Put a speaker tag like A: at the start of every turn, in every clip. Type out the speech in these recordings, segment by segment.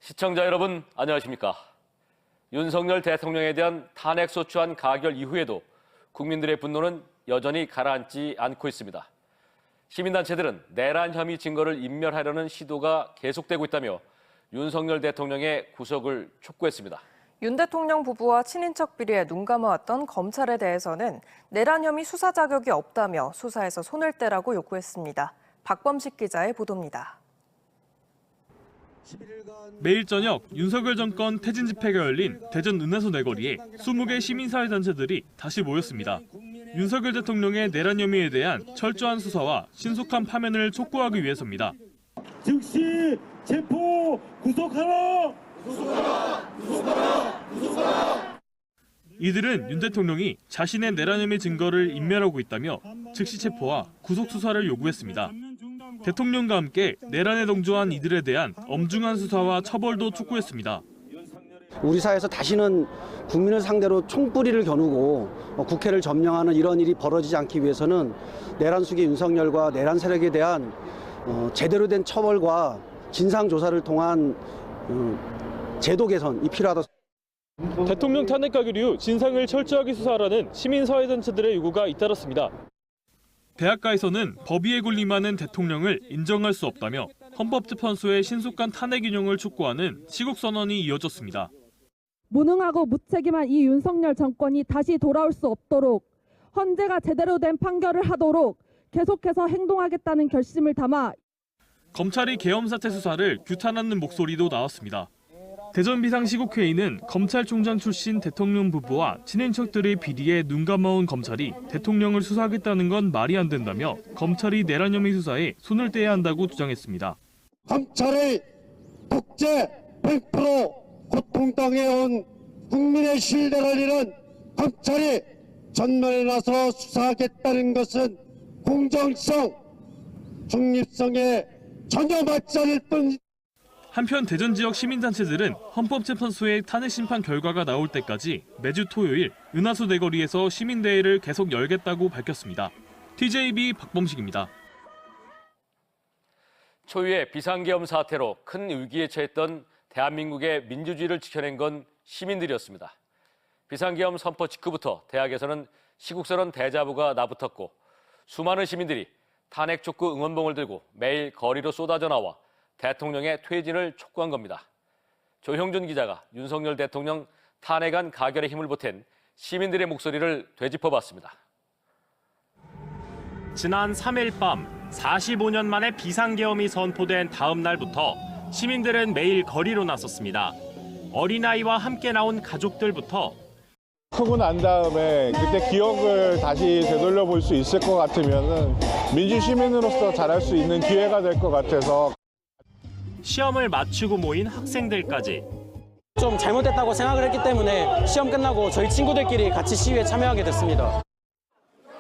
A: 시청자 여러분, 안녕하십니까? 윤석열 대통령에 대한 탄핵 소추안 가결 이후에도 국민들의 분노는 여전히 가라앉지 않고 있습니다. 시민단체들은 내란 혐의 증거를 인멸하려는 시도가 계속되고 있다며 윤석열 대통령의 구속을 촉구했습니다.
B: 윤 대통령 부부와 친인척 비리에 눈 감아왔던 검찰에 대해서는 내란 혐의 수사 자격이 없다며 수사에서 손을 떼라고 요구했습니다. 박범식 기자의 보도입니다.
C: 매일 저녁 윤석열 정권 퇴진 집회가 열린 대전 은하수 내거리에 20개 시민사회단체들이 다시 모였습니다. 윤석열 대통령의 내란 혐의에 대한 철저한 수사와 신속한 파면을 촉구하기 위해서입니다.
D: 즉시 체포 구속하라!
C: 이들은 윤 대통령이 자신의 내란 혐의 증거를 인멸하고 있다며 즉시 체포와 구속 수사를 요구했습니다. 대통령과 함께 내란에 동조한 이들에 대한 엄중한 수사와 처벌도 촉구했습니다.
E: 우리 사회에서 다시는 국민을 상대로 총뿌리를 겨누고 국회를 점령하는 이런 일이 벌어지지 않기 위해서는 내란 수기 윤석열과 내란 세력에 대한 제대로 된 처벌과 진상조사를 통한 제도 개선이 필요하다.
C: 대통령 탄핵 가결 이후 진상을 철저하게 수사하라는 시민사회단체들의 요구가 잇따랐습니다. 대학가에서는 법 위에 군림하는 대통령을 인정할 수 없다며 헌법재판소의 신속한 탄핵 인용을 촉구하는 시국선언이 이어졌습니다.
F: 무능하고 무책임한 이 윤석열 정권이 다시 돌아올 수 없도록 헌재가 제대로 된 판결을 하도록 계속해서 행동하겠다는 결심을 담아
C: 검찰이 계엄 사태 수사를 규탄하는 목소리도 나왔습니다. 대전 비상시국회의는 검찰총장 출신 대통령 부부와 친인척들의 비리에 눈 감아온 검찰이 대통령을 수사하겠다는 건 말이 안 된다며 검찰이 내란 혐의 수사에 손을 떼야 한다고 주장했습니다.
D: 검찰의 독재 100% 고통당해온 국민의 신뢰를 잃은 검찰이 전면에 나서 수사하겠다는 것은 공정성, 중립성에 전혀 맞지 않을 뿐.
C: 한편 대전 지역 시민단체들은 헌법재판소의 탄핵 심판 결과가 나올 때까지 매주 토요일 은하수 내거리에서 시민대회를 계속 열겠다고 밝혔습니다. TJB 박범식입니다.
A: 초유의 비상계엄 사태로 큰 위기에 처했던 대한민국의 민주주의를 지켜낸 건 시민들이었습니다. 비상계엄 선포 직후부터 대학에서는 시국선언 대자보가 나붙었고 수많은 시민들이 탄핵 촉구 응원봉을 들고 매일 거리로 쏟아져 나와 대통령의 퇴진을 촉구한 겁니다. 조형준 기자가 윤석열 대통령 탄핵안 가결에 힘을 보탠 시민들의 목소리를 되짚어봤습니다.
G: 지난 3일 밤 45년 만에 비상계엄이 선포된 다음 날부터 시민들은 매일 거리로 나섰습니다. 어린아이와 함께 나온 가족들부터
H: 하고 난 다음에 그때 기억을 다시 되돌려 볼 수 있을 것 같으면은 민주시민으로서 잘할 수 있는 기회가 될 것 같아서
G: 시험을 마치고 모인 학생들까지
I: 좀 잘못됐다고 생각을 했기 때문에 시험 끝나고 저희 친구들끼리 같이 시위에 참여하게 됐습니다.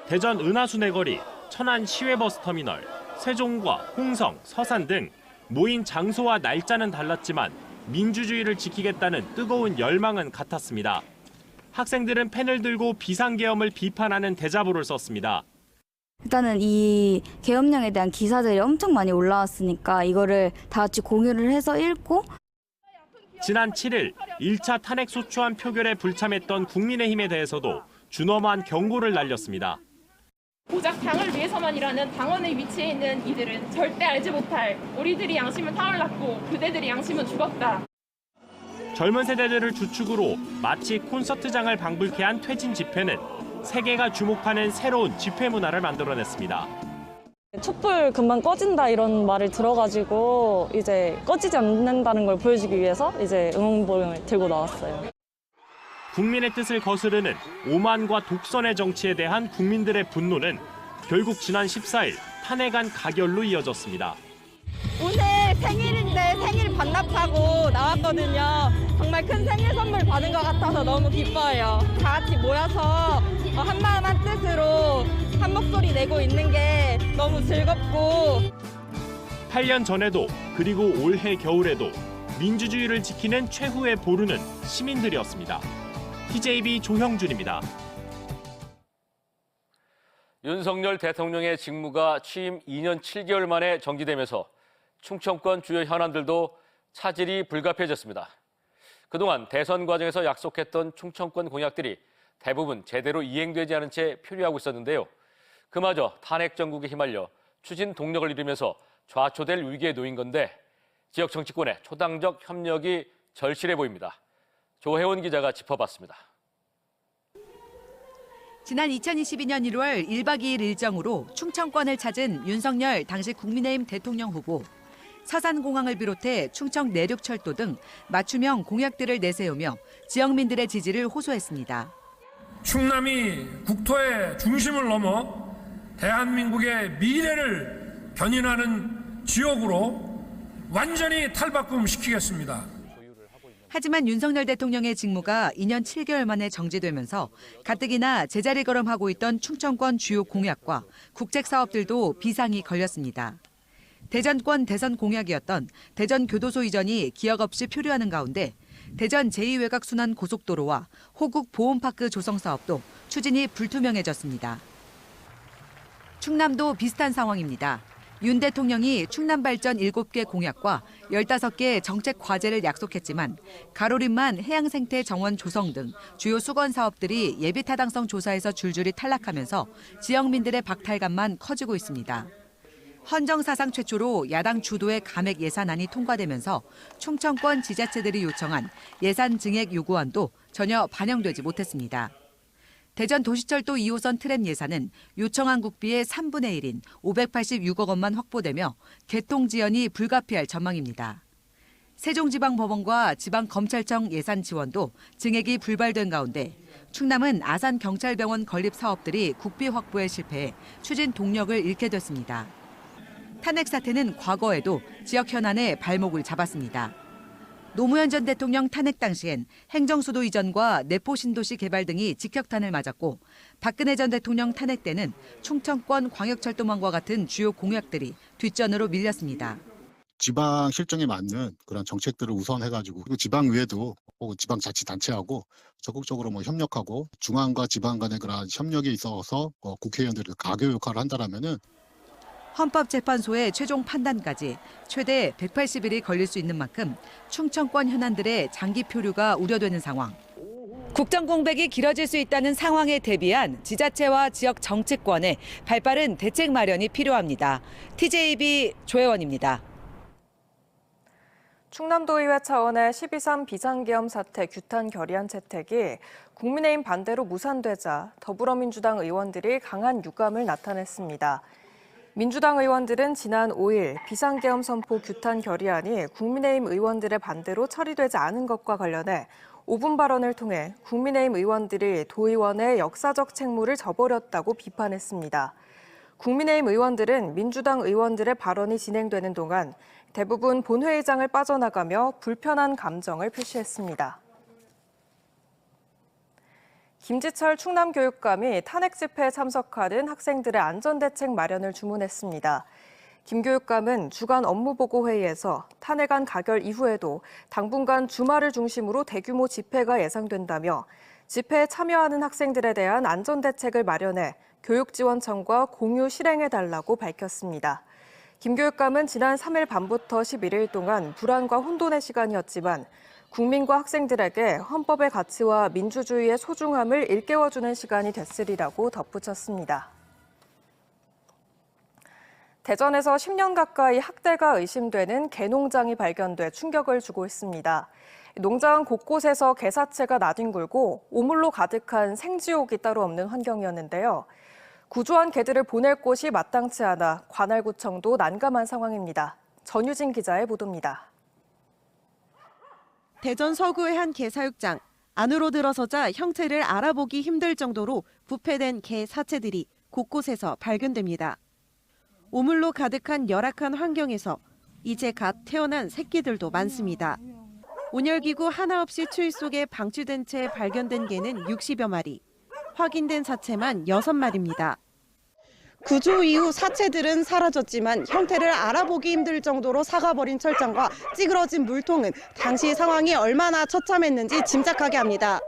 G: 대전 은하수 내거리, 천안 시외버스터미널, 세종과 홍성, 서산 등 모인 장소와 날짜는 달랐지만 민주주의를 지키겠다는 뜨거운 열망은 같았습니다. 학생들은 펜을 들고 비상계엄을 비판하는 대자보를 썼습니다.
J: 일단은 이 계엄령에 대한 기사들이 엄청 많이 올라왔으니까 이거를 다 같이 공유를 해서 읽고
G: 지난 7일 1차 탄핵 소추안 표결에 불참했던 국민의힘에 대해서도 준엄한 경고를 날렸습니다.
K: 고작 당을 위해서만 일하는 당원의 위치에 있는 이들은 절대 알지 못할 우리들이 양심은 타올랐고 그대들의 양심은 죽었다.
G: 젊은 세대들을 주축으로 마치 콘서트장을 방불케 한 퇴진 집회는 세계가 주목하는 새로운 집회 문화를 만들어냈습니다.
F: 촛불 금방 꺼진다 이런 말을 들어가지고 이제 꺼지지 않는다는 걸 보여주기 위해서 이제 응원봉을 들고 나왔어요.
G: 국민의 뜻을 거스르는 오만과 독선의 정치에 대한 국민들의 분노는 결국 지난 14일 탄핵안 가결로 이어졌습니다.
F: 오늘 생일인데 생일 반납하고 나왔거든요. 정말 큰 생일 선물 받은 것 같아서 너무 기뻐요. 다 같이 모여서 한마음 한뜻으로 한 목소리 내고 있는 게 너무 즐겁고
G: 8년 전에도 그리고 올해 겨울에도 민주주의를 지키는 최후의 보루는 시민들이었습니다. TJB 조형준입니다.
A: 윤석열 대통령의 직무가 취임 2년 7개월 만에 정지되면서 충청권 주요 현안들도 차질이 불가피해졌습니다. 그동안 대선 과정에서 약속했던 충청권 공약들이 대부분 제대로 이행되지 않은 채 표류하고 있었는데요. 그마저 탄핵 정국에 휘말려 추진 동력을 잃으면서 좌초될 위기에 놓인 건데 지역 정치권의 초당적 협력이 절실해 보입니다. 조혜원 기자가 짚어봤습니다.
L: 지난 2022년 1월 1박 2일 일정으로 충청권을 찾은 윤석열 당시 국민의힘 대통령 후보. 서산공항을 비롯해 충청 내륙철도 등 맞춤형 공약들을 내세우며 지역민들의 지지를 호소했습니다.
M: 충남이 국토의 중심을 넘어 대한민국의 미래를 견인하는 지역으로 완전히 탈바꿈시키겠습니다.
L: 하지만 윤석열 대통령의 직무가 2년 7개월 만에 정지되면서 가뜩이나 제자리 걸음하고 있던 충청권 주요 공약과 국책 사업들도 비상이 걸렸습니다. 대전권 대선 공약이었던 대전 교도소 이전이 기약 없이 표류하는 가운데 대전 제2외곽순환 고속도로와 호국 보온파크 조성 사업도 추진이 불투명해졌습니다. 충남도 비슷한 상황입니다. 윤 대통령이 충남 발전 7개 공약과 15개 정책 과제를 약속했지만 가로림만 해양생태 정원 조성 등 주요 수건 사업들이 예비타당성 조사에서 줄줄이 탈락하면서 지역민들의 박탈감만 커지고 있습니다. 헌정사상 최초로 야당 주도의 감액 예산안이 통과되면서 충청권 지자체들이 요청한 예산 증액 요구안도 전혀 반영되지 못했습니다. 대전 도시철도 2호선 트램 예산은 요청한 국비의 3분의 1인 586억 원만 확보되며 개통 지연이 불가피할 전망입니다. 세종지방법원과 지방검찰청 예산 지원도 증액이 불발된 가운데 충남은 아산경찰병원 건립 사업들이 국비 확보에 실패해 추진 동력을 잃게 됐습니다. 탄핵 사태는 과거에도 지역 현안에 발목을 잡았습니다. 노무현 전 대통령 탄핵 당시엔 행정수도 이전과 내포 신도시 개발 등이 직격탄을 맞았고 박근혜 전 대통령 탄핵 때는 충청권 광역철도망과 같은 주요 공약들이 뒷전으로 밀렸습니다.
N: 지방 실정에 맞는 그런 정책들을 우선해가지고 그리고 지방의회도 혹은 지방자치단체하고 적극적으로 협력하고 중앙과 지방 간의 그런 협력에 있어서 국회의원들이 가교 역할을 한다라면은
L: 헌법재판소의 최종 판단까지 최대 180일이 걸릴 수 있는 만큼 충청권 현안들의 장기 표류가 우려되는 상황. 국정 공백이 길어질 수 있다는 상황에 대비한 지자체와 지역 정치권의 발빠른 대책 마련이 필요합니다. TJB 조혜원입니다.
B: 충남도의회 차원의 12.3 비상계엄 사태 규탄 결의안 채택이 국민의힘 반대로 무산되자 더불어민주당 의원들이 강한 유감을 나타냈습니다. 민주당 의원들은 지난 5일 비상계엄 선포 규탄 결의안이 국민의힘 의원들의 반대로 처리되지 않은 것과 관련해 5분 발언을 통해 국민의힘 의원들이 도의원의 역사적 책무를 저버렸다고 비판했습니다. 국민의힘 의원들은 민주당 의원들의 발언이 진행되는 동안 대부분 본회의장을 빠져나가며 불편한 감정을 표시했습니다. 김지철 충남교육감이 탄핵 집회에 참석하는 학생들의 안전대책 마련을 주문했습니다. 김 교육감은 주간 업무보고회의에서 탄핵안 가결 이후에도 당분간 주말을 중심으로 대규모 집회가 예상된다며 집회에 참여하는 학생들에 대한 안전대책을 마련해 교육지원청과 공유 실행해달라고 밝혔습니다. 김 교육감은 지난 3일 밤부터 11일 동안 불안과 혼돈의 시간이었지만 국민과 학생들에게 헌법의 가치와 민주주의의 소중함을 일깨워주는 시간이 됐으리라고 덧붙였습니다. 대전에서 10년 가까이 학대가 의심되는 개농장이 발견돼 충격을 주고 있습니다. 농장 곳곳에서 개사체가 나뒹굴고 오물로 가득한 생지옥이 따로 없는 환경이었는데요. 구조한 개들을 보낼 곳이 마땅치 않아 관할구청도 난감한 상황입니다. 전유진 기자의 보도입니다.
O: 대전 서구의 한 개사육장. 안으로 들어서자 형체를 알아보기 힘들 정도로 부패된 개 사체들이 곳곳에서 발견됩니다. 오물로 가득한 열악한 환경에서 이제 갓 태어난 새끼들도 많습니다. 온열기구 하나 없이 추위 속에 방치된 채 발견된 개는 60여 마리, 확인된 사체만 6마리입니다.
P: 구조 이후 사체들은 사라졌지만 형태를 알아보기 힘들 정도로 삭아버린 철장과 찌그러진 물통은 당시 상황이 얼마나 처참했는지 짐작하게 합니다.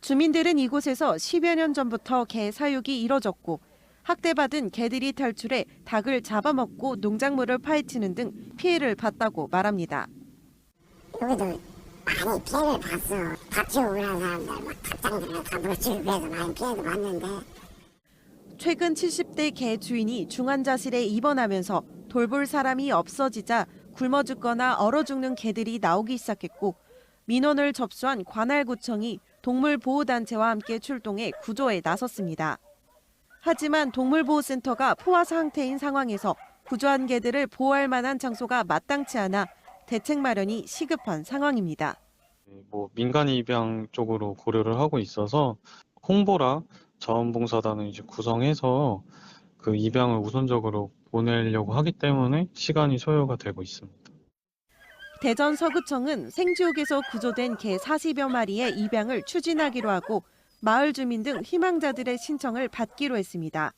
O: 주민들은 이곳에서 10여 년 전부터 개 사육이 이뤄졌고 학대받은 개들이 탈출해 닭을 잡아먹고 농작물을 파헤치는 등 피해를 봤다고 말합니다.
Q: 여기도 많이 피해를 봤어. 다치고 그런 사람들 막 닭장들에 다 놓치고 그래서 많이 피해도 봤는데.
O: 최근 70대 개 주인이 중환자실에 입원하면서 돌볼 사람이 없어지자 굶어 죽거나 얼어 죽는 개들이 나오기 시작했고 민원을 접수한 관할구청이 동물보호단체와 함께 출동해 구조에 나섰습니다. 하지만 동물보호센터가 포화 상태인 상황에서 구조한 개들을 보호할 만한 장소가 마땅치 않아 대책 마련이 시급한 상황입니다.
R: 민간 입양 쪽으로 고려를 하고 있어서 홍보랑 자원봉사단을 이제 구성해서 그 입양을 우선적으로 보내려고 하기 때문에 시간이 소요가 되고 있습니다.
O: 대전 서구청은 생지옥에서 구조된 개 40여 마리의 입양을 추진하기로 하고 마을 주민 등 희망자들의 신청을 받기로 했습니다.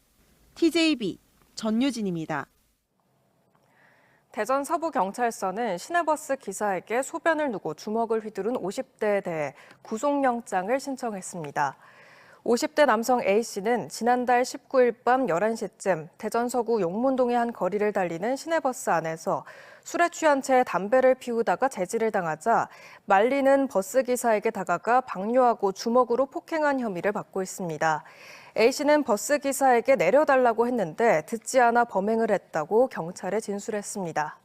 O: TJB 전유진입니다.
B: 대전 서부경찰서는 시내버스 기사에게 소변을 누고 주먹을 휘두른 50대에 대해 구속영장을 신청했습니다. 50대 남성 A씨는 지난달 19일 밤 11시쯤 대전 서구 용문동의 한 거리를 달리는 시내버스 안에서 술에 취한 채 담배를 피우다가 제지를 당하자 말리는 버스기사에게 다가가 방뇨하고 주먹으로 폭행한 혐의를 받고 있습니다. A씨는 버스기사에게 내려달라고 했는데 듣지 않아 범행을 했다고 경찰에 진술했습니다.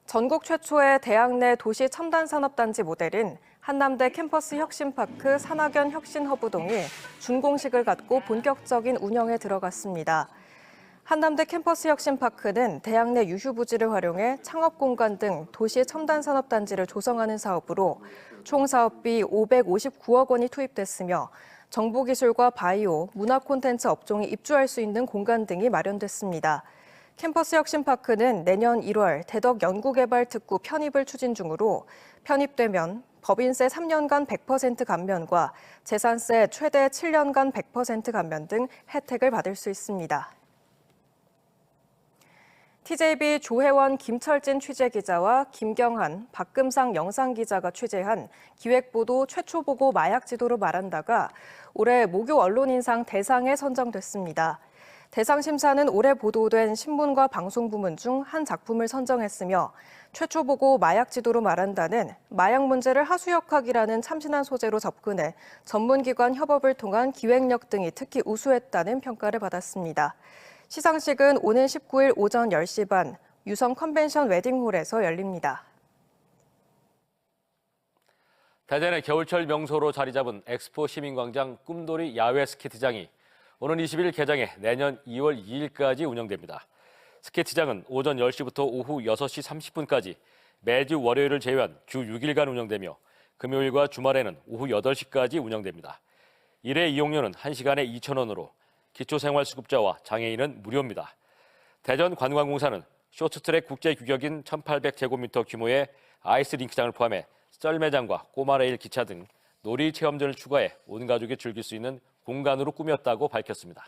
B: 전국 최초의 대학 내 도시 첨단산업단지 모델인 한남대 캠퍼스 혁신파크 산학연 혁신허브동이 준공식을 갖고 본격적인 운영에 들어갔습니다. 한남대 캠퍼스 혁신파크는 대학 내 유휴부지를 활용해 창업공간 등 도시 첨단산업단지를 조성하는 사업으로 총 사업비 559억 원이 투입됐으며 정보기술과 바이오, 문화 콘텐츠 업종이 입주할 수 있는 공간 등이 마련됐습니다. 캠퍼스 혁신파크는 내년 1월 대덕 연구개발특구 편입을 추진 중으로 편입되면 법인세 3년간 100% 감면과 재산세 최대 7년간 100% 감면 등 혜택을 받을 수 있습니다. TJB 조혜원 김철진 취재기자와 김경한, 박금상 영상기자가 취재한 기획보도 최초 보고 마약 지도로 말한다가 올해 목요 언론인상 대상에 선정됐습니다. 대상 심사는 올해 보도된 신문과 방송 부문 중 한 작품을 선정했으며 최초 보고 마약 지도로 말한다는 마약 문제를 하수역학이라는 참신한 소재로 접근해 전문기관 협업을 통한 기획력 등이 특히 우수했다는 평가를 받았습니다. 시상식은 오는 19일 오전 10시 반 유성 컨벤션 웨딩홀에서 열립니다.
A: 대전의 겨울철 명소로 자리 잡은 엑스포 시민광장 꿈돌이 야외 스케이트장이 오는 20일 개장해 내년 2월 2일까지 운영됩니다. 스케이트장은 오전 10시부터 오후 6시 30분까지 매주 월요일을 제외한 주 6일간 운영되며 금요일과 주말에는 오후 8시까지 운영됩니다. 1회 이용료는 1시간에 2,000원으로 기초생활수급자와 장애인은 무료입니다. 대전관광공사는 쇼트트랙 국제규격인 1,800제곱미터 규모의 아이스링크장을 포함해 썰매장과 꼬마레일 기차 등 놀이 체험전을 추가해 온 가족이 즐길 수 있는 공간으로 꾸몄다고 밝혔습니다.